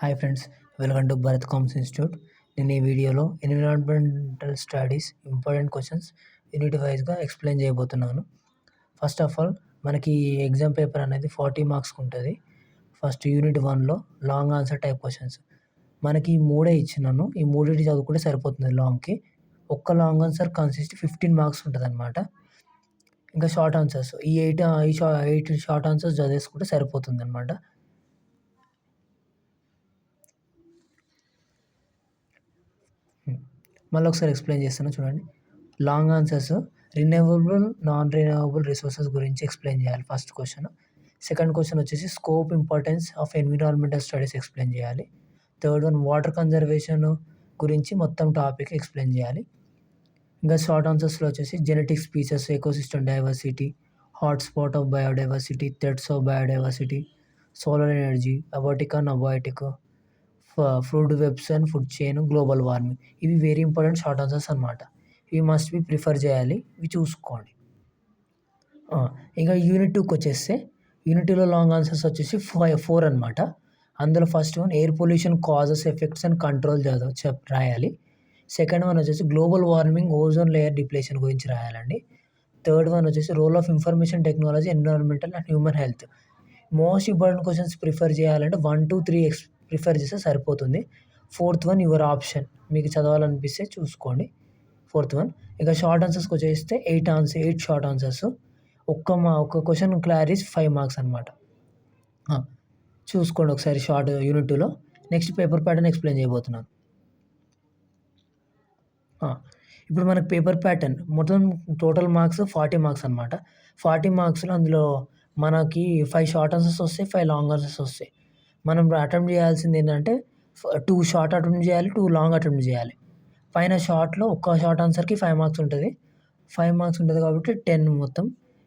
Hi friends, welcome to Bharat Comms institute. నేను ఈ వీడియోలో environmental studies important questions unit వైజ్గా ఎక్స్ప్లెయిన్ చేయబోతున్నాను. ఫస్ట్ ఆఫ్ ఆల్ మనకి ఎగ్జామ్ పేపర్ అనేది 40 మార్క్స్కి ఉంటుంది. ఫస్ట్ యూనిట్ 1లో లాంగ్ ఆన్సర్ టైప్ క్వశ్చన్స్ మనకి మూడే ఇచ్చినాను. ఈ మూడింటి చదువుకుంటే సరిపోతుంది. లాంగ్కి ఒక్క లాంగ్ ఆన్సర్ కన్సిస్ట్ 15 మార్క్స్ ఉంటుంది అనమాట. ఇంకా షార్ట్ ఆన్సర్స్ ఈ ఎయిట్ షార్ట్ ఆన్సర్స్ చదివేసుకుంటే సరిపోతుంది అనమాట. మళ్ళీ ఒకసారి ఎక్స్ప్లెయిన్ చేస్తాను చూడండి. Long answers renewable, non renewable resources గురించి ఎక్స్ప్లెయిన్ చేయాలి ఫస్ట్ క్వశ్చన్. సెకండ్ క్వశ్చన్ వచ్చేసి scope importance of environmental studies explain చేయాలి. థర్డ్ వన్ వాటర్ కన్జర్వేషన్ గురించి మొత్తం టాపిక్ ఎక్స్ప్లెయిన్ చేయాలి. ఇంకా షార్ట్ ఆన్సర్స్లో వచ్చేసి genetic species, ecosystem diversity, hotspot of biodiversity, threats of biodiversity, solar energy, abiotic and abiotic, food webs and food chain, global warming. ఇవి very important short answers అనమాట. ఇవి must be prefer చేయాలి, ఇవి చూసుకోండి. ఇంకా యూనిట్ 2కి వచ్చేస్తే యూనిట్ 2లో లాంగ్ ఆన్సర్స్ వచ్చేసి 4 అనమాట. అందులో first one air pollution causes, effects and control రాయాలి. సెకండ్ వన్ వచ్చేసి global warming, ozone layer depletion గురించి రాయాలండి. థర్డ్ వన్ వచ్చేసి role of information technology, environmental and human health. Most important questions prefer చేయాలంటే 1, 2, 3 prefer చేస్తే సరిపోతుంది. ఫోర్త్ వన్ యువర్ ఆప్షన్, మీకు చదవాలనిపిస్తే చూసుకోండి. ఫోర్త్ వన్ ఇక షార్ట్ ఆన్సర్స్కి వచ్చేస్తే 8 షార్ట్ ఆన్సర్స్. ఒక్క క్వశ్చన్ క్లారిస్ 5 మార్క్స్ అనమాట. చూసుకోండి ఒకసారి షార్ట్ యూనిట్ 2లో. నెక్స్ట్ పేపర్ ప్యాటర్న్ ఎక్స్ప్లెయిన్ చేయబోతున్నాను. ఇప్పుడు మనకు పేపర్ ప్యాటర్న్ మొత్తం టోటల్ మార్క్స్ 40 మార్క్స్ అనమాట. 40 మార్క్స్లో అందులో మనకి 5 షార్ట్ ఆన్సర్స్ వస్తాయి, 5 లాంగ్ ఆన్సర్స్ వస్తాయి. మనం అటెంప్ట్ చేయాల్సింది ఏంటంటే 2 షార్ట్ అటెంప్ట్ చేయాలి, 2 లాంగ్ అటెంప్ట్ చేయాలి. పైన షార్ట్లో ఒక్క షార్ట్ ఆన్సర్కి 5 మార్క్స్ ఉంటుంది. 5 మార్క్స్ ఉంటుంది కాబట్టి 10 మొత్తం.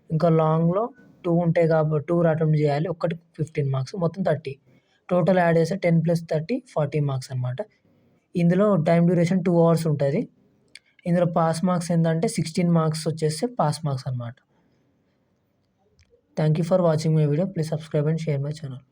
ఇంకా లాంగ్లో 2 ఉంటాయి కాబట్టి 2 అటెంప్ట్ చేయాలి, ఒక్కటి 15 మార్క్స్, మొత్తం 30. టోటల్ యాడ్ చేస్తే 10 + 30 40 మార్క్స్ అనమాట. ఇందులో టైం డ్యూరేషన్ 2 అవర్స్ ఉంటుంది. ఇందులో పాస్ మార్క్స్ ఏంటంటే 16 మార్క్స్ వచ్చేస్తే పాస్ మార్క్స్ అనమాట. Thank you for watching my video. Please subscribe and share my channel.